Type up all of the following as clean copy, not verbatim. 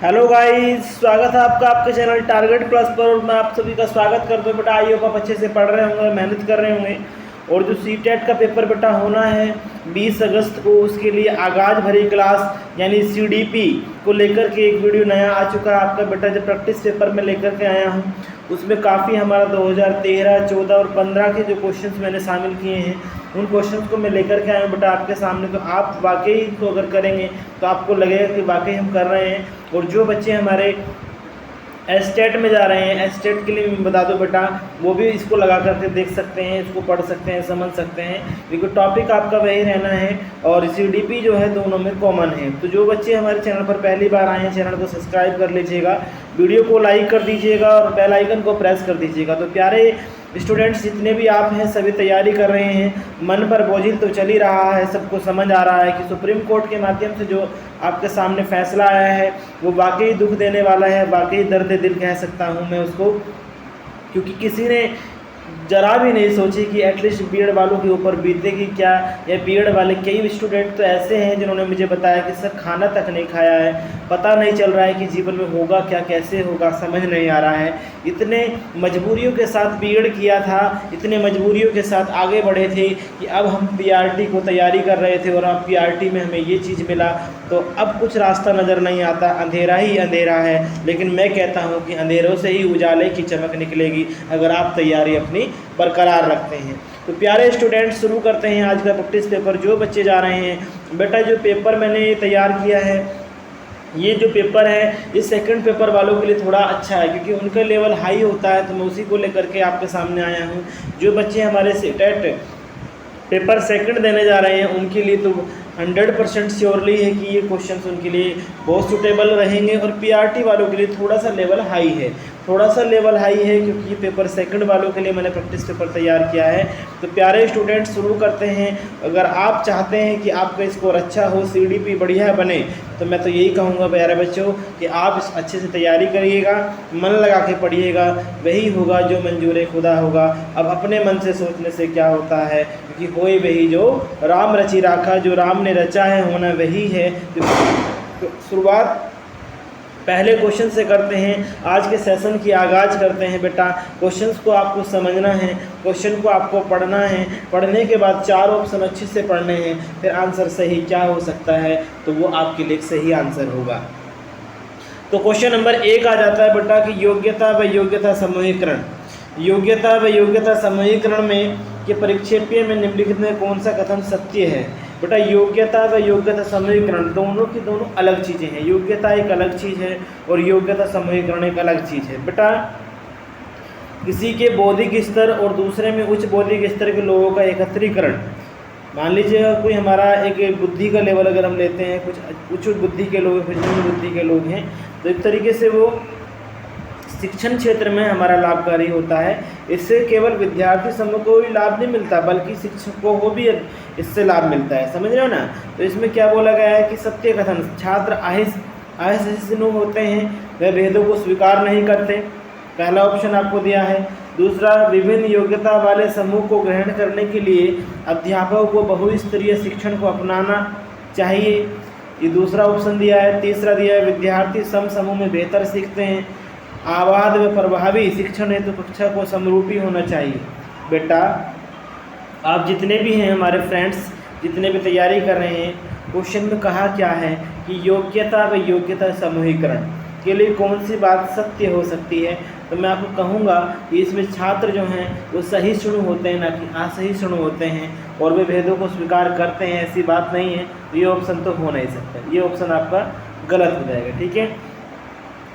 Hello guys, स्वागत है आपका आपके चैनल टारगेट प्लस पर। और मैं आप सभी का स्वागत करता हूँ। बेटा आई होप आप अच्छे से पढ़ रहे होंगे, मेहनत कर रहे होंगे। और जो सीटेट का पेपर बेटा होना है 20 अगस्त को, उसके लिए आगाज भरी क्लास यानी सीडीपी को लेकर के एक वीडियो नया आ चुका है आपका बेटा। जो प्रैक्टिस पेपर में लेकर के आया हूँ उसमें काफ़ी हमारा 2013, 14 और 15 के जो क्वेश्चंस मैंने शामिल किए हैं उन क्वेश्चंस को मैं लेकर के आया हूँ बेटा आपके सामने। तो आप वाकई इनको अगर करेंगे तो आपको लगेगा कि वाकई हम कर रहे हैं। और जो बच्चे हमारे एस्टेट में जा रहे हैं, एस्टेट के लिए मैं बता दूं बेटा, वो भी इसको लगा करके देख सकते हैं, इसको पढ़ सकते हैं, समझ सकते हैं, क्योंकि टॉपिक आपका वही रहना है और सीडीपी जो है दोनों में कॉमन है। तो जो बच्चे हमारे चैनल पर पहली बार आए हैं, चैनल को सब्सक्राइब कर लीजिएगा, वीडियो को लाइक कर दीजिएगा और बेल आइकन को प्रेस कर दीजिएगा। तो प्यारे स्टूडेंट्स जितने भी आप हैं सभी तैयारी कर रहे हैं, मन पर बोझिल तो चल ही रहा है, सबको समझ आ रहा है कि सुप्रीम कोर्ट के माध्यम से जो आपके सामने फैसला आया है वो वाकई दुख देने वाला है, वाकई दर्द दिल कह सकता हूं मैं उसको, क्योंकि किसी ने जरा भी नहीं सोची कि एटलीस्ट बीएड वालों के ऊपर बीतेगी क्या। या बीएड वाले कई स्टूडेंट तो ऐसे हैं जिन्होंने मुझे बताया कि सर खाना तक नहीं खाया है, पता नहीं चल रहा है कि जीवन में होगा क्या, कैसे होगा, समझ नहीं आ रहा है। इतने मजबूरियों के साथ बीएड किया था, इतने मजबूरियों के साथ आगे बढ़े थे कि अब हम पीआरटी को तैयारी कर रहे थे और अब पीआरटी में हमें ये चीज़ मिला, तो अब कुछ रास्ता नज़र नहीं आता, अंधेरा ही अंधेरा है। लेकिन मैं कहता हूँ कि अंधेरों से ही उजाले की चमक निकलेगी अगर आप तैयारी अपनी बरकरार रखते हैं। तो प्यारे स्टूडेंट शुरू करते हैं आज का प्रैक्टिस पेपर। जो बच्चे जा रहे हैं बेटा, जो पेपर मैंने तैयार किया है, ये जो पेपर है ये सेकंड पेपर वालों के लिए थोड़ा अच्छा है क्योंकि उनका लेवल हाई होता है, तो मैं उसी को लेकर के आपके सामने आया हूँ। जो बच्चे हमारे सीटेट पेपर सेकंड देने जा रहे हैं उनके लिए तो 100% श्योरली है कि ये क्वेश्चंस उनके लिए बहुत सूटेबल रहेंगे। और पीआरटी वालों के लिए थोड़ा सा लेवल हाई है, थोड़ा सा लेवल हाई है क्योंकि ये पेपर सेकंड वालों के लिए मैंने प्रैक्टिस पेपर तैयार किया है। तो प्यारे स्टूडेंट शुरू करते हैं। अगर आप चाहते हैं कि आपका स्कोर अच्छा हो, सीडीपी बढ़िया बने, तो मैं तो यही कहूँगा प्यारे बच्चों कि आप अच्छे से तैयारी करिएगा, मन लगा के पढ़िएगा, वही होगा जो मंजूर खुदा होगा। अब अपने मन से सोचने से क्या होता है, क्योंकि होए वही जो राम रची राखा, जो राम ने रचा है होना वही है। तो शुरुआत पहले क्वेश्चन से करते हैं, आज के सेशन की आगाज़ करते हैं बेटा। क्वेश्चंस को आपको समझना है, क्वेश्चन को आपको पढ़ना है, पढ़ने के बाद 4 ऑप्शन अच्छे से पढ़ने हैं, फिर आंसर सही क्या हो सकता है तो वो आपके लिए सही आंसर होगा। तो क्वेश्चन नंबर 1 आ जाता है बेटा कि योग्यता व योग्यता समूहीकरण। योग्यता व योग्यता समूहीकरण में कि परिक्षेपीय में निम्नलिखित में कौन सा कथन सत्य है। बेटा योग्यता व योग्यता समूहीकरण दोनों की दोनों अलग चीज़ें हैं। योग्यता एक अलग चीज़ है और योग्यता समूहीकरण एक अलग चीज़ है। बेटा किसी के बौद्धिक स्तर और दूसरे में उच्च बौद्धिक स्तर के लोगों का एकत्रीकरण, मान लीजिए कोई हमारा एक बुद्धि का लेवल अगर हम लेते हैं, कुछ उच्च बुद्धि के लोग, कुछ निम्न बुद्धि के लोग हैं, तो एक तरीके से वो शिक्षण क्षेत्र में हमारा लाभकारी होता है। इससे केवल विद्यार्थी समूह को ही लाभ नहीं मिलता बल्कि शिक्षकों को भी इससे लाभ मिलता है, समझ रहे हो ना। तो इसमें क्या बोला गया है कि सत्य कथन, छात्र अहिष्णु होते हैं, वह भेदों को स्वीकार नहीं करते, पहला ऑप्शन आपको दिया है। दूसरा, विभिन्न योग्यता वाले समूह को ग्रहण करने के लिए अध्यापकों को बहुस्तरीय शिक्षण को अपनाना चाहिए, ये दूसरा ऑप्शन दिया है। तीसरा दिया है, विद्यार्थी समूह में बेहतर सीखते हैं, आबाद व प्रभावी शिक्षण हेतु कक्षा को समरूपी होना चाहिए। बेटा आप जितने भी हैं हमारे फ्रेंड्स, जितने भी तैयारी कर रहे हैं, क्वेश्चन में कहा क्या है कि योग्यता व योग्यता समूहीकरण के लिए कौन सी बात सत्य हो सकती है। तो मैं आपको कहूँगा कि इसमें छात्र जो हैं वो सहिष्णु होते हैं, ना कि असहिष्णु होते हैं, और वे भेदों को स्वीकार करते हैं, ऐसी बात नहीं है। तो ये ऑप्शन तो हो नहीं सकता, ये ऑप्शन आपका गलत हो जाएगा, ठीक है।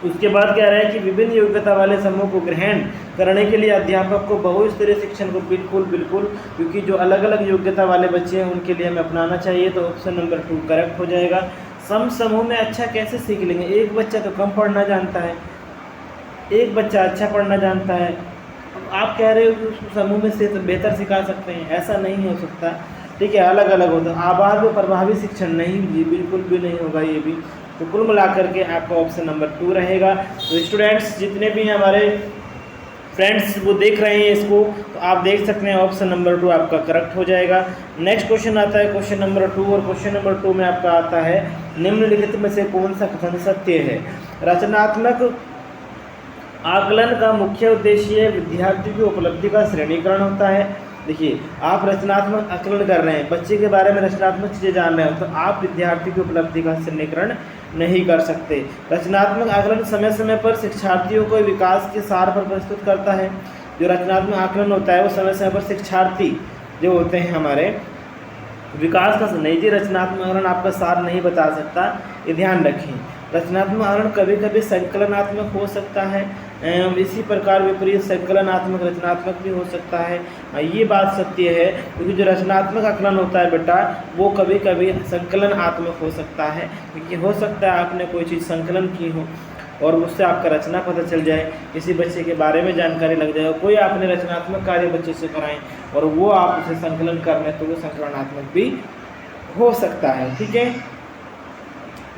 उसके बाद कह रहा है कि विभिन्न योग्यता वाले समूह को ग्रहण करने के लिए अध्यापक को बहुस्तरीय शिक्षण को बिल्कुल क्योंकि जो अलग अलग योग्यता वाले बच्चे हैं उनके लिए हमें अपनाना चाहिए। तो ऑप्शन नंबर 2 करेक्ट हो जाएगा। समूह में अच्छा कैसे सीख लेंगे, एक बच्चा तो कम पढ़ना जानता है, एक बच्चा अच्छा पढ़ना जानता है, आप कह रहे हो कि उसको समूह में से तो बेहतर सिखा सकते हैं, ऐसा नहीं हो सकता, ठीक है, अलग अलग होता है। आबाद व प्रभावी शिक्षण नहीं, जी बिल्कुल भी नहीं होगा ये भी। तो कुल मिलाकर के आपका ऑप्शन नंबर 2 रहेगा। तो स्टूडेंट्स जितने भी हमारे फ्रेंड्स वो देख रहे हैं इसको, तो आप देख सकते हैं ऑप्शन नंबर 2 आपका करेक्ट हो जाएगा। नेक्स्ट क्वेश्चन आता है क्वेश्चन नंबर 2, और क्वेश्चन नंबर 2 में आपका आता है निम्नलिखित में से कौन सा कथन सत्य है। रचनात्मक आकलन का मुख्य उद्देश्य विद्यार्थी की उपलब्धि का श्रेणीकरण होता है। देखिए, आप रचनात्मक आकलन कर रहे हैं, बच्चे के बारे में रचनात्मक चीज़ें जान रहे हो, तो आप विद्यार्थी की उपलब्धि का श्रेणीकरण नहीं कर सकते। रचनात्मक आकलन समय समय पर शिक्षार्थियों को विकास के सार पर प्रस्तुत करता है। जो रचनात्मक आकलन होता है वो समय समय पर शिक्षार्थी जो होते हैं हमारे विकास का नहीं जी, रचनात्मक आकलन आपका सार नहीं बता सकता, ये ध्यान रखें। रचनात्मक आकलन कभी कभी संकलनात्मक हो सकता है, इसी प्रकार विपरीत संकलनात्मक रचनात्मक भी हो सकता है। ये बात सत्य है, क्योंकि जो रचनात्मक आकलन होता है बेटा वो कभी कभी संकलनात्मक हो सकता है, क्योंकि हो सकता है आपने कोई चीज़ संकलन की हो और उससे आपका रचना पता चल जाए, किसी बच्चे के बारे में जानकारी लग जाए, कोई आपने रचनात्मक कार्य बच्चे से कराएं और वो आप उसे संकलन कर लें तो वो संकलनात्मक भी हो सकता है। ठीक है,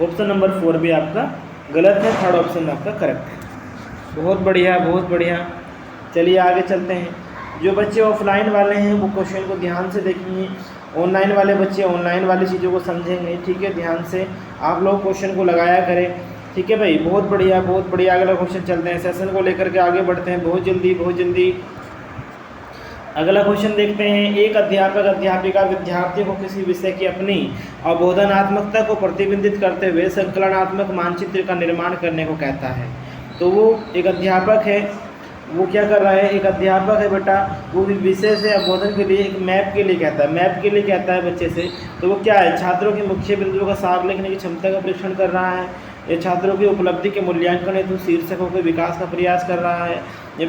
ऑप्शन नंबर 4 भी आपका गलत है, थर्ड ऑप्शन आपका करेक्ट है। बहुत बढ़िया, बहुत बढ़िया। चलिए आगे चलते हैं। जो बच्चे ऑफलाइन वाले हैं वो क्वेश्चन को ध्यान से देखेंगे, ऑनलाइन वाले बच्चे ऑनलाइन वाली चीज़ों को समझेंगे। ठीक है, ध्यान से आप लोग क्वेश्चन को लगाया करें। ठीक है भाई, बहुत बढ़िया, बहुत बढ़िया। अगला क्वेश्चन चलते हैं, सेशन को लेकर के आगे बढ़ते हैं बहुत जल्दी, बहुत जल्दी। अगला क्वेश्चन देखते हैं। एक अध्यापक अध्यापिका विद्यार्थियों को किसी विषय की अपनी अवबोधनात्मकता को प्रतिबिंबित करते हुए संकलनात्मक मानचित्र का निर्माण करने को कहता है। तो वो एक अध्यापक है, वो क्या कर रहा है, एक अध्यापक है बेटा, वो विषय से अवबोधन के लिए एक मैप के लिए कहता है, मैप के लिए कहता है बच्चे से। तो वो क्या है, छात्रों के मुख्य बिंदुओं का सार लिखने की क्षमता का परीक्षण कर रहा है, ये छात्रों की उपलब्धि के मूल्यांकन हेतु शीर्षकों के विकास का प्रयास कर रहा है, ये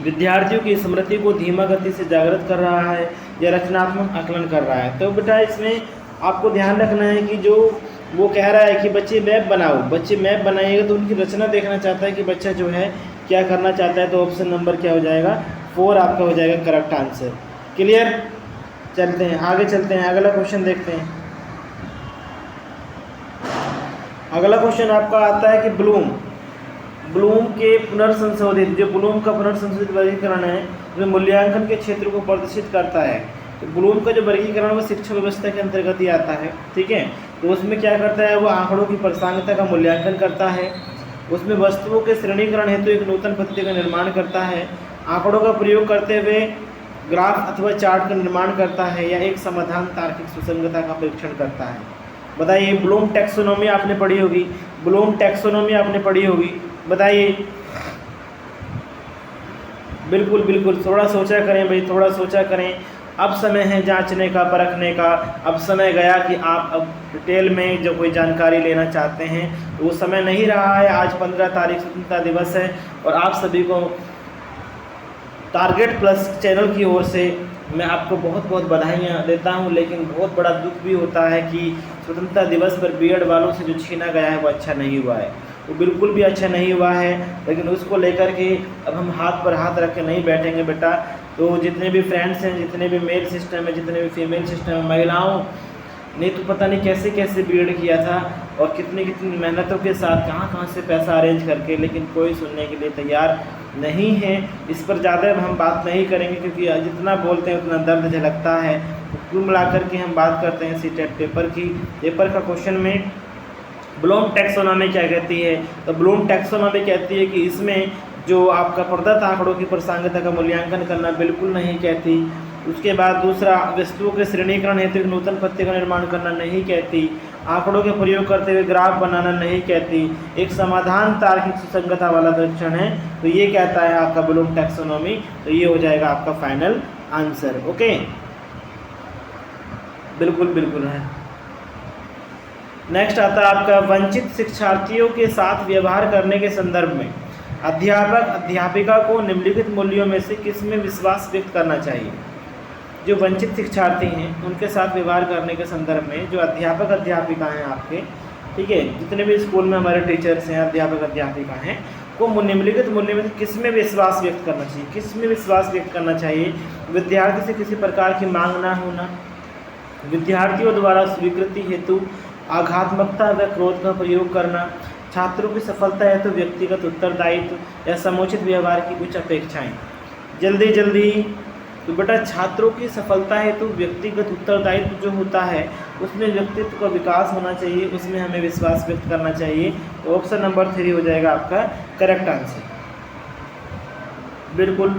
विद्यार्थियों की स्मृति को धीमा गति से जागृत कर रहा है, या रचनात्मक आकलन कर रहा है। तो बेटा इसमें आपको ध्यान रखना है कि जो वो कह रहा है कि बच्चे मैप बनाओ, बच्चे मैप बनाएंगे तो उनकी रचना देखना चाहता है कि बच्चा जो है क्या करना चाहता है। तो ऑप्शन नंबर क्या हो जाएगा, 4 आपका हो जाएगा करेक्ट आंसर। क्लियर, चलते हैं आगे, चलते हैं अगला क्वेश्चन देखते हैं। अगला क्वेश्चन आपका आता है कि ब्लूम के पुनर्संशोधित, जो ब्लूम का पुनर्संशोधित वर्गीकरण है जो मूल्यांकन के क्षेत्र को प्रदर्शित करता है। तो ब्लूम का जो वर्गीकरण वो शिक्षा व्यवस्था के अंतर्गत ही आता है। ठीक है, तो उसमें क्या करता है, वो आंकड़ों की प्रासंगिकता का मूल्यांकन करता है, उसमें वस्तुओं के श्रेणीकरण हेतु एक नूतन पद्धति का निर्माण करता है, आंकड़ों का प्रयोग करते हुए ग्राफ अथवा चार्ट का निर्माण करता है, या एक समाधान तार्किक सुसंगतता का परीक्षण करता है। बताइए, ब्लूम टैक्सोनॉमी आपने पढ़ी होगी, ब्लूम टैक्सोनॉमी आपने पढ़ी होगी, बताइए। बिल्कुल बिल्कुल, थोड़ा सोचा करें भाई, थोड़ा सोचा करें। अब समय है जांचने का, परखने का। अब समय गया कि आप अब डिटेल में जो कोई जानकारी लेना चाहते हैं तो वो समय नहीं रहा है। आज 15 तारीख स्वतंत्रता दिवस है और आप सभी को टारगेट प्लस चैनल की ओर से मैं आपको बहुत बहुत बधाइयाँ देता हूं, लेकिन बहुत बड़ा दुख भी होता है कि स्वतंत्रता दिवस पर बीएड वालों से जो छीना गया है वो अच्छा नहीं हुआ है, वो बिल्कुल भी अच्छा नहीं हुआ है। लेकिन उसको लेकर के अब हम हाथ पर हाथ रख के नहीं बैठेंगे बेटा। तो जितने भी फ्रेंड्स हैं, जितने भी मेल सिस्टम है, जितने भी फीमेल सिस्टम है, महिलाओं ने तो पता नहीं कैसे कैसे बीएड किया था और कितनी कितनी मेहनतों के साथ कहाँ से पैसा अरेंज करके, लेकिन कोई सुनने के लिए तैयार नहीं है। इस पर ज़्यादा हम बात नहीं करेंगे क्योंकि जितना बोलते हैं उतना दर्द झलकता है। कुल मिलाकर के हम बात करते हैं सीटेट पेपर की। पेपर का क्वेश्चन में ब्लूम टैक्सोनॉमी क्या कहती है, तो ब्लूम टैक्सोनॉमी कहती है कि इसमें जो आपका प्रदत्त आंकड़ों की प्रासंगिकता का मूल्यांकन करना बिल्कुल नहीं कहती। उसके बाद दूसरा, वस्तुओं के श्रेणीकरण हेतु एक नूतन पद्धति का निर्माण करना नहीं कहती, आंकड़ों के प्रयोग करते हुए ग्राफ बनाना नहीं कहती, एक समाधान तार्किक सुसंगतता वाला परीक्षण है। तो ये कहता है आपका ब्लूम टैक्सोनॉमी। तो ये हो जाएगा आपका फाइनल आंसर। ओके, बिल्कुल बिल्कुल है। नेक्स्ट आता है आपका वंचित शिक्षार्थियों के साथ व्यवहार करने के संदर्भ में अध्यापक अध्यापिका को निम्नलिखित मूल्यों में से किस में विश्वास व्यक्त करना चाहिए। जो वंचित शिक्षार्थी हैं उनके साथ व्यवहार करने के संदर्भ में जो अध्यापक अध्यापिका हैं आपके, ठीक है, जितने भी स्कूल में हमारे टीचर्स हैं, अध्यापक अध्यापिका हैं, को निम्नलिखित मूल्य में किस में विश्वास व्यक्त करना चाहिए। किस में विश्वास व्यक्त करना चाहिए, विद्यार्थी से किसी प्रकार की मांग ना होना, विद्यार्थियों द्वारा स्वीकृति हेतु आघात्मकता व क्रोध का प्रयोग करना, छात्रों की सफलता हेतु व्यक्तिगत उत्तरदायित्व या समुचित व्यवहार की कुछ अपेक्षाएं। जल्दी जल्दी तो बेटा छात्रों की सफलता है तो व्यक्तिगत उत्तरदायित्व जो होता है उसमें व्यक्तित्व का विकास होना चाहिए, उसमें हमें विश्वास व्यक्त करना चाहिए। तो ऑप्शन नंबर 3 हो जाएगा आपका करेक्ट आंसर। बिल्कुल,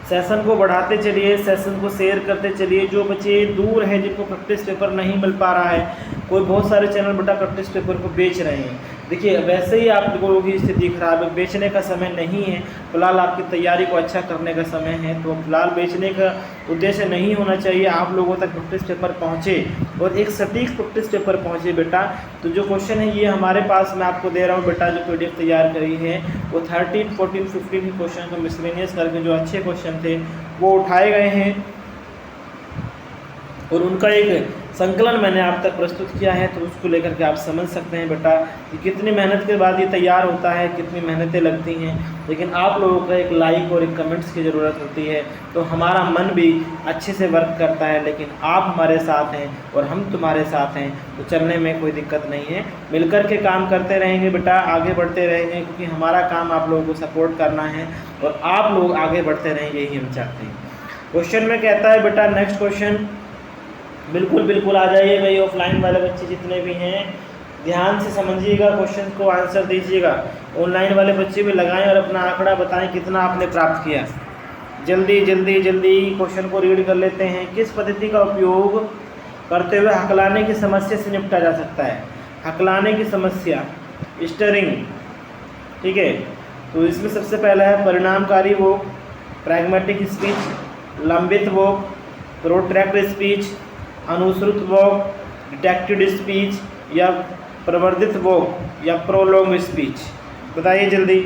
सेशन को बढ़ाते चलिए, सेशन को शेयर करते चलिए। जो बच्चे दूर हैं जिनको प्रैक्टिस पेपर नहीं मिल पा रहा है, कोई बहुत सारे चैनल बेटा प्रैक्टिस पेपर को बेच रहे हैं। देखिए वैसे ही आप लोगों की स्थिति खराब है, बेचने का समय नहीं है, फिलहाल आपकी तैयारी को अच्छा करने का समय है। तो फिलहाल बेचने का उद्देश्य नहीं होना चाहिए, आप लोगों तक प्रैक्टिस पेपर पहुँचे और एक सटीक प्रैक्टिस पेपर पहुँचे बेटा। तो जो क्वेश्चन है ये हमारे पास मैं आपको दे रहा हूँ बेटा, जो PDF तैयार करी है वो 13, 14, 15 के क्वेश्चन को मिसलेनियस करके जो अच्छे क्वेश्चन थे वो उठाए गए हैं और उनका एक संकलन मैंने आप तक प्रस्तुत किया है। तो उसको लेकर के आप समझ सकते हैं बेटा कि कितनी मेहनत के बाद ये तैयार होता है, कितनी मेहनतें लगती हैं। लेकिन आप लोगों का एक लाइक और एक कमेंट्स की ज़रूरत होती है, तो हमारा मन भी अच्छे से वर्क करता है। लेकिन आप हमारे साथ हैं और हम तुम्हारे साथ हैं, तो चलने में कोई दिक्कत नहीं है। मिलकर के काम करते रहेंगे बेटा, आगे बढ़ते रहेंगे, क्योंकि हमारा काम आप लोगों को सपोर्ट करना है और आप लोग आगे बढ़ते रहें, यही हम चाहते हैं। क्वेश्चन में कहता है बेटा, नेक्स्ट क्वेश्चन, बिल्कुल आ जाइए भाई। ऑफलाइन वाले बच्चे जितने भी हैं ध्यान से समझिएगा, क्वेश्चन को आंसर दीजिएगा। ऑनलाइन वाले बच्चे भी लगाएं और अपना आंकड़ा बताएं कितना आपने प्राप्त किया। जल्दी क्वेश्चन को रीड कर लेते हैं। किस पद्धति का उपयोग करते हुए हकलाने की समस्या से निपटा जा सकता है? हकलाने की समस्या, स्टरिंग, ठीक है। तो इसमें सबसे पहला है परिणामकारी वोक, प्रैग्मेटिक स्पीच, लंबित वोक, प्रोट्रैक्ट स्पीच, अनुश्रुत वोक, डिटेक्टेड स्पीच या प्रवर्धित वोक या प्रोलॉन्ग स्पीच। बताइए जल्दी।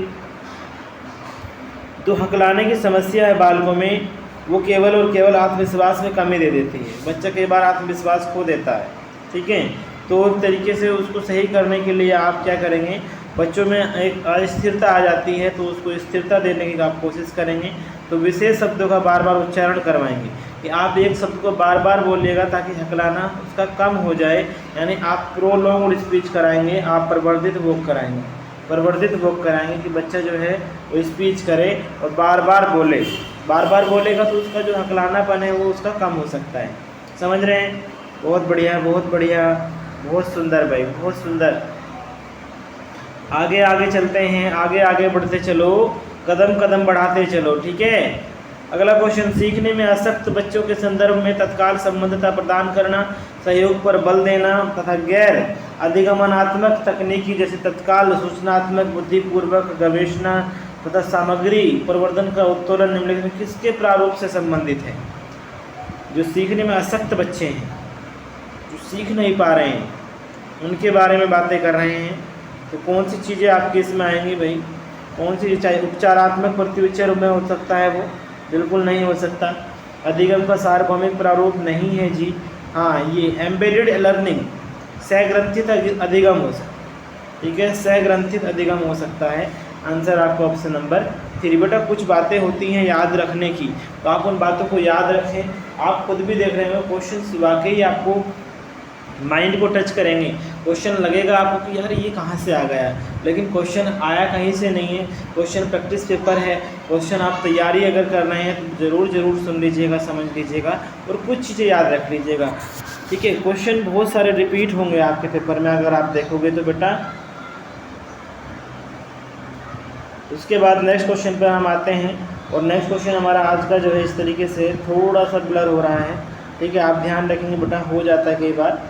तो हकलाने की समस्या है बालकों में, वो केवल और केवल आत्मविश्वास में कमी दे देती है। बच्चा कई बार आत्मविश्वास खो देता है, ठीक है। तो एक तरीके से उसको सही करने के लिए आप क्या करेंगे, बच्चों में एक अस्थिरता आ जाती है तो उसको स्थिरता देने की आप कोशिश करेंगे। तो विशेष शब्दों का बार बार उच्चारण करवाएंगे कि आप एक शब्द को बार बार बोलिएगा ताकि हकलाना उसका कम हो जाए। यानी आप प्रोलॉन्ग स्पीच कराएंगे, आप प्रवर्धित वोक कराएंगे कि बच्चा जो है वो स्पीच करे और बार बार बोलेगा तो उसका जो हकलानापन है वो उसका कम हो सकता है। समझ रहे हैं? बहुत बढ़िया, बहुत सुंदर भाई, बहुत सुंदर। आगे चलते हैं, आगे बढ़ते चलो, कदम बढ़ाते चलो, ठीक है। अगला क्वेश्चन, सीखने में आसक्त बच्चों के संदर्भ में तत्काल संबद्धता प्रदान करना, सहयोग पर बल देना तथा गैर अधिगमनात्मक तकनीकी जैसे तत्काल सूचनात्मक, बुद्धिपूर्वक गवेषणा तथा सामग्री प्रवर्धन का उत्तोलन निम्नलिखित में किसके प्रारूप से संबंधित है? जो सीखने में आसक्त बच्चे हैं, जो सीख नहीं पा रहे हैं, उनके बारे में बातें कर रहे हैं। तो कौन सी चीज़ें आपके इसमें आएंगी भाई? कौन सी? चाहे उपचारात्मक प्रतिविचय में हो सकता है, वो बिल्कुल नहीं हो सकता। अधिगम का सार्वभौमिक प्रारूप नहीं है जी। हाँ, ये एम्बेडेड लर्निंग, सहग्रंथित अधिगम हो सकता है, ठीक है, सहग्रंथित अधिगम हो सकता है। आंसर आपका ऑप्शन नंबर 3। बेटा कुछ बातें होती हैं याद रखने की, तो आप उन बातों को याद रखें। आप खुद भी देख रहे हो क्वेश्चन वाकई आपको माइंड को टच करेंगे। क्वेश्चन लगेगा आपको कि यार ये कहाँ से आ गया, लेकिन क्वेश्चन आया कहीं से नहीं है। क्वेश्चन प्रैक्टिस पेपर है, क्वेश्चन आप तैयारी अगर कर रहे हैं तो ज़रूर सुन लीजिएगा, समझ लीजिएगा और कुछ चीज़ें याद रख लीजिएगा, ठीक है। क्वेश्चन बहुत सारे रिपीट होंगे आपके पेपर में अगर आप देखोगे तो बेटा। उसके बाद नेक्स्ट क्वेश्चन पर हम आते हैं और नेक्स्ट क्वेश्चन हमारा आज का जो है इस तरीके से थोड़ा सा ब्लर हो रहा है, ठीक है। आप ध्यान रखेंगे बेटा, हो जाता है कई बार।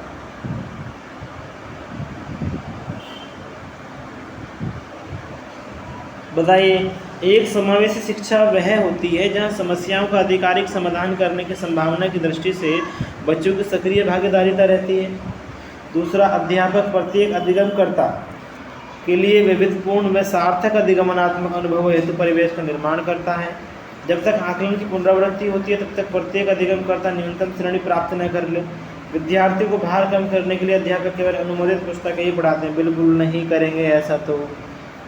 बताइए, एक समावेशी शिक्षा वह होती है जहां समस्याओं का आधिकारिक समाधान करने की संभावना की दृष्टि से बच्चों की सक्रिय भागीदारिता रहती है। दूसरा, अध्यापक प्रत्येक अधिगमकर्ता के लिए विविधपूर्ण व सार्थक अधिगमनात्मक अनुभव हेतु परिवेश का निर्माण करता है। जब तक आकलन की पुनरावृत्ति होती है तब तक प्रत्येक अधिगमकर्ता न्यूनतम श्रेणी प्राप्त न कर ले। विद्यार्थी को भार कम करने के लिए अध्यापक केवल अनुमोदित पुस्तक ही पढ़ाते हैं। बिल्कुल नहीं करेंगे ऐसा, तो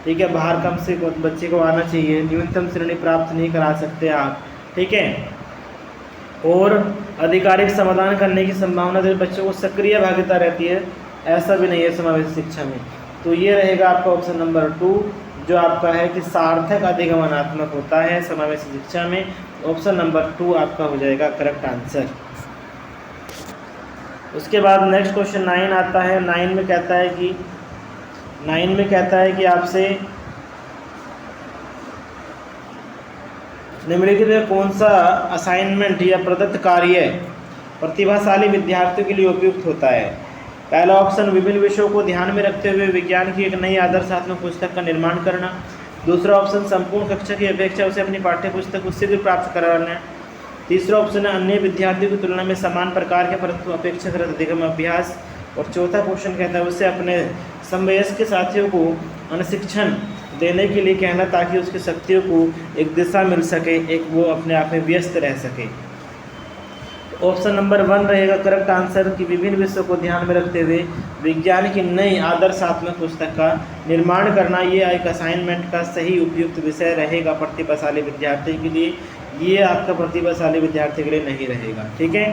ठीक है, बाहर कम से बच्चे को आना चाहिए, न्यूनतम श्रेणी प्राप्त नहीं करा सकते आप, ठीक है। और आधिकारिक समाधान करने की संभावना से बच्चों को सक्रिय भागीदारी रहती है, ऐसा भी नहीं है समावेशी शिक्षा में। तो ये रहेगा आपका ऑप्शन नंबर 2, जो आपका है कि सार्थक अधिगमनात्मक होता है समावेशी शिक्षा में। ऑप्शन नंबर 2 आपका हो जाएगा करेक्ट आंसर। उसके बाद नेक्स्ट क्वेश्चन 9 आता है। 9 में कहता है कि आपसे निम्नलिखित में कौन सा असाइनमेंट या प्रदत्त कार्य प्रतिभाशाली विद्यार्थियों के लिए उपयुक्त होता है। पहला ऑप्शन विभिन्न विषयों को ध्यान में रखते हुए विज्ञान की एक नई आदर्शात्मक पुस्तक का निर्माण करना। दूसरा ऑप्शन संपूर्ण कक्षा की अपेक्षा उसे अपनी पाठ्य पुस्तक को शीघ्र प्राप्त कराना। तीसरा ऑप्शन है अन्य विद्यार्थियों की तुलना में समान प्रकार के परंतु अपेक्षाकृत अधिगम अभ्यास। और चौथा क्वेश्चन कहता है उससे अपने समवयस्क साथियों को अनुशिक्षण देने के लिए कहना ताकि उसकी शक्तियों को एक दिशा मिल सके, एक वो अपने आप में व्यस्त रह सके। ऑप्शन नंबर 1 रहेगा करेक्ट आंसर कि विभिन्न विषयों को ध्यान में रखते हुए विज्ञान की नई आदर्शात्मक पुस्तक का निर्माण करना, ये एक असाइनमेंट का सही उपयुक्त विषय रहेगा प्रतिभाशाली विद्यार्थी के लिए। ये आपका प्रतिभाशाली विद्यार्थी के लिए नहीं रहेगा। ठीक है,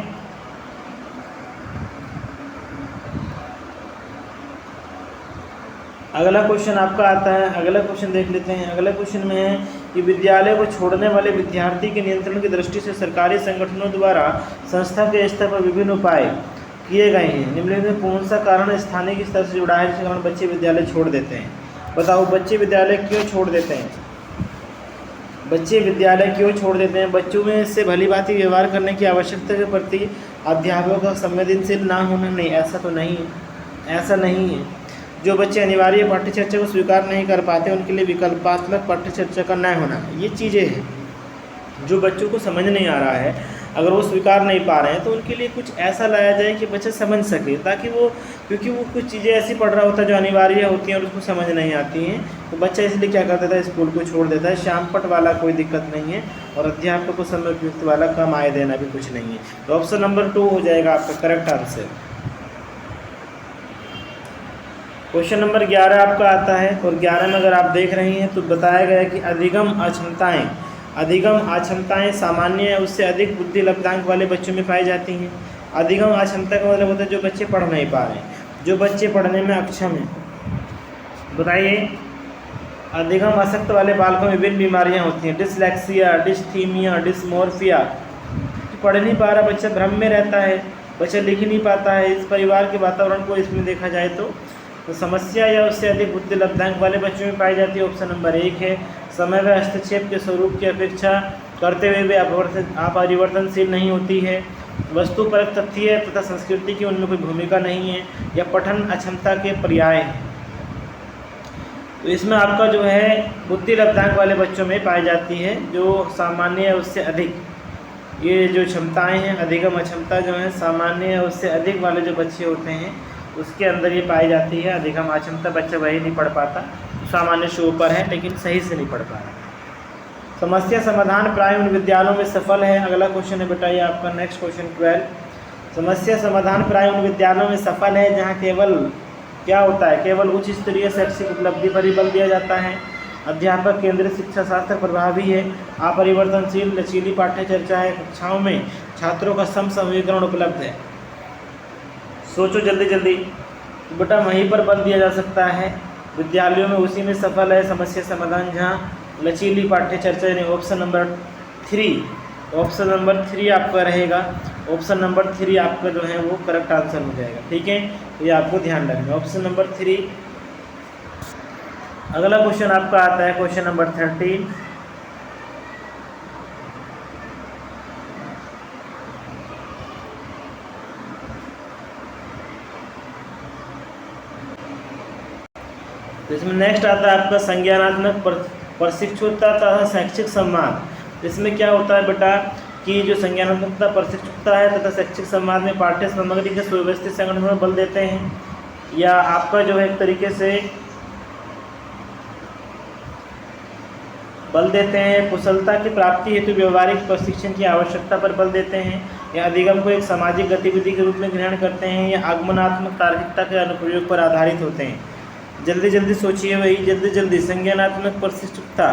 अगला क्वेश्चन आपका आता है। अगला क्वेश्चन देख लेते हैं। अगला क्वेश्चन में है कि विद्यालय को छोड़ने वाले विद्यार्थी के नियंत्रण की दृष्टि से सरकारी संगठनों द्वारा संस्था के स्तर पर विभिन्न उपाय किए गए हैं। निम्नलिखित में कौन सा कारण स्थानीय के स्तर से जुड़ा है जिसके कारण बच्चे विद्यालय छोड़ देते हैं। बताओ बच्चे विद्यालय क्यों छोड़ देते हैं? बच्चे विद्यालय क्यों छोड़ देते हैं? बच्चों में इससे भली भांति व्यवहार करने की आवश्यकता के प्रति अध्यापकों का संवेदनशील ना होना। नहीं, ऐसा नहीं है। जो बच्चे अनिवार्य पाठ्यचर्चा को स्वीकार नहीं कर पाते उनके लिए विकल्पात्मक पाठ्यचर्चा का न होना, ये चीज़ें हैं जो बच्चों को समझ नहीं आ रहा है। अगर वो स्वीकार नहीं पा रहे हैं तो उनके लिए कुछ ऐसा लाया जाए कि बच्चा समझ सके, ताकि वो, क्योंकि वो कुछ चीज़ें ऐसी पढ़ रहा होता है जो अनिवार्य होती हैं और उसको समझ नहीं आती हैं, तो बच्चा इसलिए क्या कर देता है, स्कूल को छोड़ देता है। श्यामपट वाला कोई दिक्कत नहीं है और अध्यापक को समय उपयुक्त वाला कम आय देना भी कुछ नहीं है। तो ऑप्शन नंबर 2 हो जाएगा आपका करेक्ट आंसर। क्वेश्चन नंबर 11 आपका आता है और 11 में अगर आप देख रहे हैं तो बताया गया है कि अधिगम अक्षमताएं सामान्य या उससे अधिक बुद्धि लब्धांक वाले बच्चों में पाई जाती हैं। अधिगम अक्षमता का मतलब होता है जो बच्चे पढ़ नहीं पा रहे हैं, जो बच्चे पढ़ने में अक्षम हैं। बताइए, अधिगम आसक्त वाले बालकों में विभिन्न बीमारियां होती हैं, डिसलेक्सिया, डिस्थीमिया, डिस्मोर्फिया। पढ़ नहीं पा रहा बच्चा, भ्रम में रहता है, बच्चा लिख नहीं पाता है। इस परिवार के वातावरण को इसमें देखा जाए तो समस्या या उससे अधिक बुद्धि लब्धांक वाले बच्चों में पाई जाती है। ऑप्शन नंबर 1 है। समय व हस्तक्षेप के स्वरूप की अपेक्षा करते हुए वे अपरिवर्तनशील नहीं होती है। वस्तुपरक तथ्य तथा संस्कृति की उनमें कोई भूमिका नहीं है, या पठन अक्षमता के पर्याय है। तो इसमें आपका जो है बुद्धि लब्धांक वाले बच्चों में पाई जाती है, जो सामान्य या उससे अधिक, ये जो क्षमताएँ हैं अधिगम अक्षमता जो है सामान्य या उससे अधिक वाले जो बच्चे होते हैं उसके अंदर ये पाई जाती है। अधिगम अक्षमता बच्चा वही नहीं पढ़ पाता, सामान्य से ऊपर है लेकिन सही से नहीं पढ़ पा रहा। समस्या समाधान प्राय उन विद्यालयों में सफल है। अगला क्वेश्चन है बेटा ये आपका नेक्स्ट क्वेश्चन 12। समस्या समाधान प्राय उन विद्यालयों में सफल है जहाँ केवल क्या होता है, केवल उच्च स्तरीय शैक्षिक उपलब्धि पर ही बल दिया जाता है। अध्यापक केंद्रित शिक्षा शास्त्र प्रभावी है। अपरिवर्तनशील लचीली पाठ्यचर्चा है। कक्षाओं में छात्रों का समसमीकरण उपलब्ध है। सोचो जल्दी जल्दी, तो बेटा वहीं पर बल दिया जा सकता है। विद्यालयों में उसी में सफल है समस्या समाधान जहाँ लचीली पाठ्यचर्चा, यानी ऑप्शन नंबर 3 आपका रहेगा। ऑप्शन नंबर 3 आपका जो है वो करेक्ट आंसर हो जाएगा। ठीक है, तो ये आपको ध्यान रखना, ऑप्शन नंबर 3। अगला क्वेश्चन आपका आता है क्वेश्चन नंबर 13। तो इसमें नेक्स्ट आता है आपका संज्ञानात्मक प्रशिक्षुता तथा शैक्षिक संवाद। इसमें क्या होता है बेटा कि जो संज्ञानात्मकता प्रशिक्षुता है तथा शैक्षिक संवाद में पाठ्य सामग्री के सुव्यवस्थित संगठन में बल देते हैं, या आपका जो है एक तरीके से बल देते हैं। कुशलता की प्राप्ति हेतु व्यवहारिक प्रशिक्षण की आवश्यकता पर बल देते हैं, या अधिगम को एक सामाजिक गतिविधि के रूप में ग्रहण करते हैं, या आगमनात्मक तार्किकता के अनुप्रयोग पर आधारित होते हैं। जल्दी जल्दी सोचिए भाई, जल्दी जल्दी। संज्ञानात्मक प्रशिक्षुता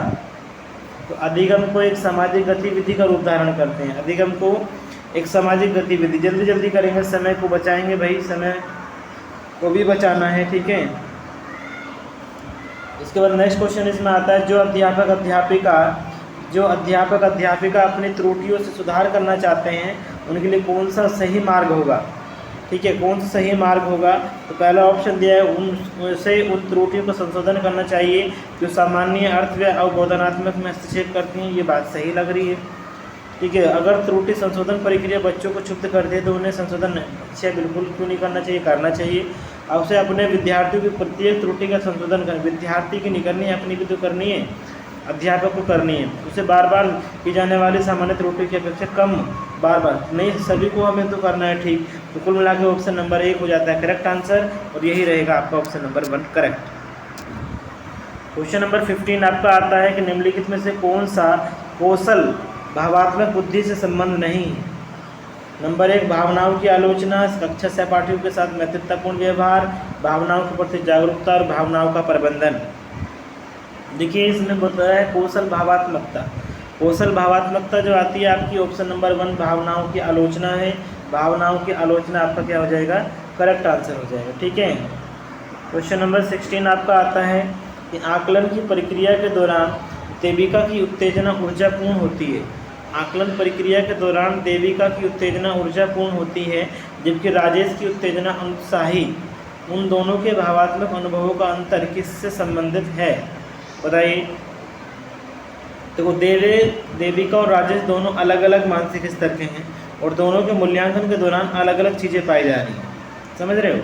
तो अधिगम को एक सामाजिक गतिविधि का रूप धारण करते हैं। अधिगम को एक सामाजिक गतिविधि, जल्दी जल्दी करेंगे, समय को बचाएंगे भाई, समय को भी बचाना है। ठीक है, इसके बाद नेक्स्ट क्वेश्चन इसमें आता है, जो अध्यापक अध्यापिका अपनी त्रुटियों से सुधार करना चाहते हैं उनके लिए कौन सा सही मार्ग होगा। ठीक है, कौन सा सही मार्ग होगा। तो पहला ऑप्शन दिया है, उन त्रुटियों को संशोधन करना चाहिए जो सामान्य अर्थ व अवबोधनात्मक में हस्तक्षेप करती हैं। ये बात सही लग रही है। ठीक है, अगर त्रुटि संशोधन प्रक्रिया बच्चों को क्षुब्ध कर दे तो उन्हें संशोधन अच्छा बिल्कुल क्यों नहीं करना चाहिए, करना चाहिए। अब से अपने विद्यार्थियों की प्रत्येक त्रुटि का संशोधन करें। विद्यार्थी की नहीं करनी है, अपनी भी तो करनी है, अध्यापक को करनी है। उसे बार बार की जाने वाली सामान्य त्रुटि की अपेक्षा कम बार नहीं, सभी को हमें तो करना है। ठीक, तो कुल मिला के ऑप्शन नंबर 1 हो जाता है करेक्ट आंसर, और यही रहेगा आपका option number 1 correct. Question number 15 आपका आता है कि निम्नलिखित में से कौन सा कौशल भावात्मक बुद्धि से संबंध नहीं है। नंबर 1, भावनाओं की आलोचना, कक्षा सहपाठियों के साथ मैत्रीपूर्ण व्यवहार, भावनाओं के प्रति जागरूकता और भावनाओं का प्रबंधन। देखिए, इसमें बताया है कौशल भावात्मकता। कौशल भावात्मकता जो आती है आपकी ऑप्शन नंबर 1 भावनाओं की आलोचना है। भावनाओं की आलोचना आपका क्या हो जाएगा, करेक्ट आंसर हो जाएगा। ठीक है, क्वेश्चन नंबर 16 आपका आता है कि आकलन की प्रक्रिया के दौरान देविका की उत्तेजना ऊर्जापूर्ण होती है। आकलन प्रक्रिया के दौरान देविका की उत्तेजना ऊर्जापूर्ण होती है जबकि राजेश की उत्तेजना अनुत्साही। उन दोनों के भावात्मक अनुभवों का अंतर किससे संबंधित है, बताइए। देखो, देविका और राजेश दोनों अलग अलग मानसिक स्तर के हैं और दोनों के मूल्यांकन के दौरान अलग अलग चीज़ें पाई जा रही हैं, समझ रहे हो।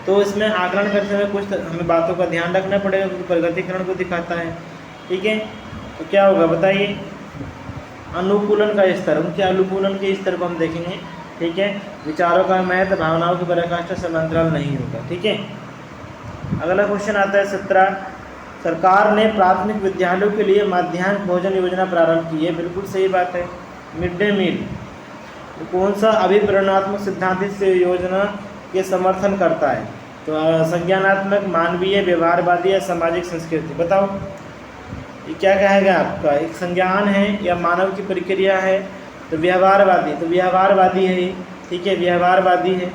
तो इसमें आकलन करते हुए कुछ हमें बातों का ध्यान रखना पड़ेगा क्योंकि प्रगतिकरण को दिखाता है। ठीक है, तो क्या होगा बताइए, अनुकूलन का स्तर, उनके अनुकूलन के स्तर को हम देखेंगे। ठीक है, विचारों का महत्व, भावनाओं की पराकाष्ठा समांतराल नहीं होगा। ठीक है, अगला क्वेश्चन आता है 17, सरकार ने प्राथमिक विद्यालयों के लिए माध्याह्न भोजन योजना प्रारंभ की है। बिल्कुल सही बात है, मिड डे मील। तो कौन सा अभिप्रेरणात्मक सिद्धांत इस योजना के समर्थन करता है। तो संज्ञानात्मक, मानवीय, व्यवहारवादी या सामाजिक संस्कृति, बताओ ये क्या कहेगा आपका। एक संज्ञान है या मानव की प्रक्रिया है, तो व्यवहारवादी, तो व्यवहारवादी है। ठीक है, व्यवहारवादी है।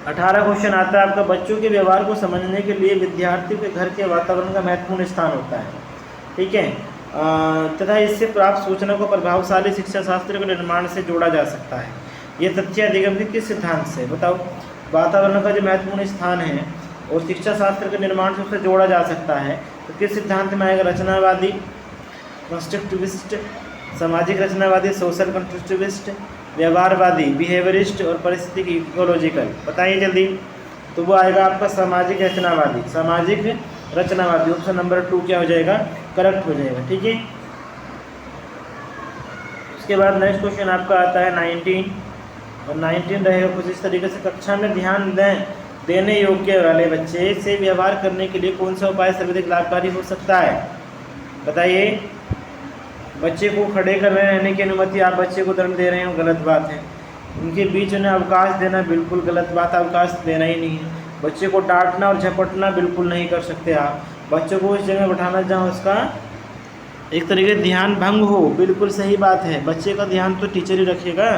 18 क्वेश्चन आता है आपका, बच्चों के व्यवहार को समझने के लिए विद्यार्थियों के घर के वातावरण का महत्वपूर्ण स्थान होता है। ठीक है, तथा इससे प्राप्त सूचना को प्रभावशाली शिक्षा शास्त्र के निर्माण से जोड़ा जा सकता है। ये तथ्य अधिगमित किस सिद्धांत से, बताओ। वातावरण का जो महत्वपूर्ण स्थान है और शिक्षा शास्त्र के निर्माण से उससे जोड़ा जा सकता है, तो किस सिद्धांत में आएगा। रचनावादी, कंस्ट्रक्टिविस्ट, सामाजिक रचनावादी, सोशल कंस्ट्रक्टिविस्ट, व्यवहारवादी, बिहेवियरिस्ट और पारिस्थितिक इकोलॉजिकल, बताइए जल्दी। तो वो आएगा आपका सामाजिक रचनावादी। सामाजिक रचनावादी ऑप्शन नंबर 2 क्या हो जाएगा, करेक्ट हो जाएगा। ठीक है, उसके बाद नेक्स्ट क्वेश्चन आपका आता है 19, और 19 रहेगा कुछ इस तरीके से, कक्षा में ध्यान देने योग्य वाले बच्चे से व्यवहार करने के लिए कौन सा उपाय सर्वाधिक लाभकारी हो सकता है, बताइए। बच्चे को खड़े कर रहने की अनुमति, आप बच्चे को दंड दे रहे हो, गलत बात है। उनके बीच उन्हें अवकाश देना, बिल्कुल गलत बात, अवकाश देना ही नहीं है। बच्चे को डांटना और झपटना बिल्कुल नहीं कर सकते आप। बच्चों को उस जगह बैठाना जहाँ उसका एक तरीके ध्यान भंग हो, बिल्कुल सही बात है। बच्चे का ध्यान तो टीचर ही रखेगा।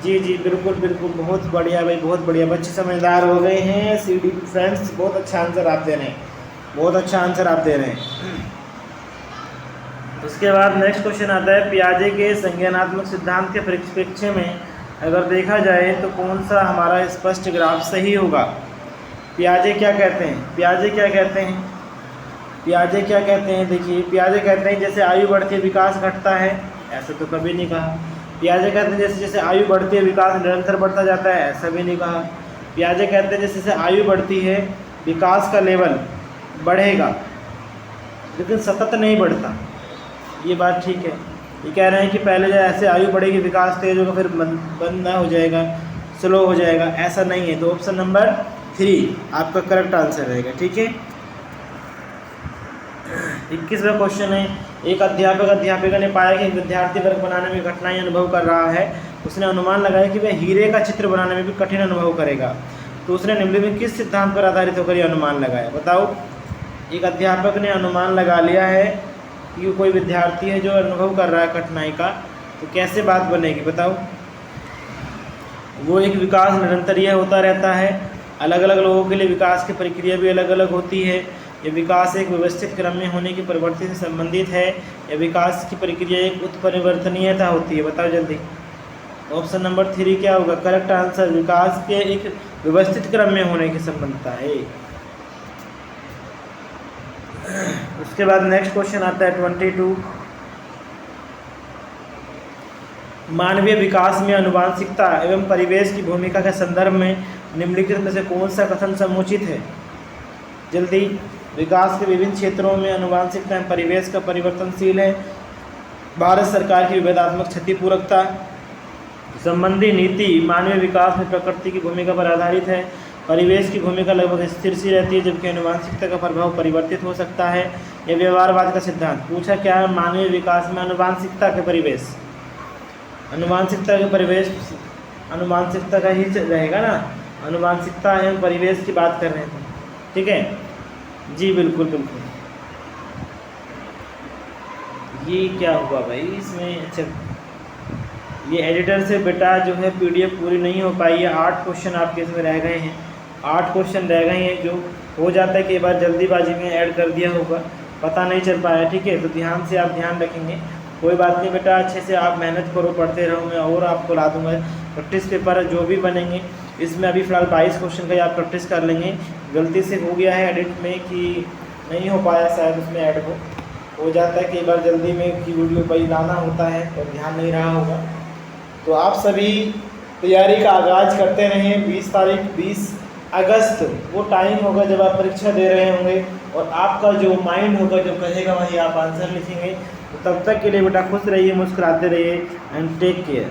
जी जी, बिल्कुल बिल्कुल, बहुत बढ़िया भाई, बहुत बढ़िया। बच्चे समझदार हो गए हैं। CD फ्रेंड्स, बहुत अच्छा आंसर आप दे रहे हैं, बहुत अच्छा आंसर आप दे रहे हैं। उसके बाद नेक्स्ट क्वेश्चन आता है, पियाजे के संज्ञानात्मक सिद्धांत के परिप्रेक्ष्य में अगर देखा जाए तो कौन सा हमारा स्पष्ट ग्राफ सही होगा। पियाजे क्या कहते हैं, पियाजे क्या कहते हैं, पियाजे क्या कहते हैं। देखिए, पियाजे कहते हैं जैसे आयु बढ़ती है विकास घटता है, ऐसा तो कभी नहीं कहा। पियाजे कहते हैं जैसे जैसे आयु बढ़ती है विकास निरंतर बढ़ता जाता है, ऐसा भी नहीं कहा। पियाजे कहते हैं जैसे जैसे आयु बढ़ती है विकास का लेवल बढ़ेगा लेकिन सतत नहीं बढ़ता, ये बात ठीक है। ये कह रहे हैं कि पहले जब ऐसे आयु बढ़ेगी विकास तेज होगा, फिर बंद ना हो जाएगा, स्लो हो जाएगा, ऐसा नहीं है। तो ऑप्शन नंबर 3 आपका करेक्ट आंसर रहेगा। ठीक है, 21वां क्वेश्चन है, एक अध्यापिका ने पाया कि विद्यार्थी वर्ग बनाने में कठिनाई अनुभव कर रहा है। उसने अनुमान लगाया कि वह हीरे का चित्र बनाने में भी कठिन अनुभव करेगा। तो उसने निम्नलिखित में किस सिद्धांत पर आधारित होकर यह अनुमान लगाया, बताओ। एक अध्यापक ने अनुमान लगा लिया है कि कोई विद्यार्थी है जो अनुभव कर रहा है कठिनाई का, तो कैसे बात बनेगी, बताओ। वो एक विकास निरंतर यह होता रहता है अलग अलग लोगों के लिए विकास की प्रक्रिया भी अलग अलग होती है। ये विकास एक व्यवस्थित क्रम में होने की प्रवृत्ति से संबंधित है। यह विकास की प्रक्रिया एक उत्परिवर्तनीयता होती है। बताओ जल्दी। ऑप्शन नंबर 3 क्या होगा करेक्ट आंसर। विकास के एक व्यवस्थित क्रम में होने की संबंधता है। उसके बाद नेक्स्ट क्वेश्चन आता है 22। मानवीय विकास में आनुवांशिकता एवं परिवेश की भूमिका के संदर्भ में निम्नलिखित में से कौन सा कथन समुचित है। जल्दी। विकास के विभिन्न क्षेत्रों में आनुवांशिकता एवं परिवेश का परिवर्तनशील है। भारत सरकार की विभेदात्मक क्षतिपूरकता संबंधी नीति मानवीय विकास में प्रकृति की भूमिका पर आधारित है। परिवेश की भूमिका लगभग स्थिर सी रहती है जबकि आनुवांशिकता का प्रभाव परिवर्तित हो सकता है। यह व्यवहारवाद का सिद्धांत। पूछा क्या है मानवीय विकास में आनुवांशिकता के परिवेश, आनुवांशिकता के परिवेश, आनुवांशिकता का ही रहेगा ना, आनुवांशिकता एवं परिवेश की बात कर रहे थे। ठीक है जी, बिल्कुल बिल्कुल। ये क्या हुआ भाई इसमें। अच्छा, ये एडिटर से बेटा जो है पीडीएफ पूरी नहीं हो पाई है। 8 क्वेश्चन आपके इसमें रह गए हैं, 8 क्वेश्चन रह गए हैं। जो हो जाता है कि बार जल्दीबाजी में ऐड कर दिया होगा, पता नहीं चल पाया। ठीक है, तो ध्यान से आप ध्यान रखेंगे। कोई बात नहीं बेटा, अच्छे से आप मेहनत करो, पढ़ते रहो। मैं और आपको ला दूँगा प्रैक्टिस पेपर जो भी बनेंगे। इसमें अभी फ़िलहाल 22 क्वेश्चन का ही आप प्रैक्टिस कर लेंगे। गलती से हो गया है एडिट में कि नहीं हो पाया, शायद उसमें ऐड हो जाता है कई बार जल्दी में कि वीडियो भाई लाना होता है और ध्यान नहीं रहा होगा। तो आप सभी तैयारी का आगाज़ करते रहें। 20 अगस्त वो टाइम होगा जब आप परीक्षा दे रहे होंगे और आपका जो माइंड होगा जो कहेगा वही आप आंसर लिखेंगे। तो तब तक के लिए बेटा खुश रहिए, मुस्कुराते रहिए एंड टेक केयर।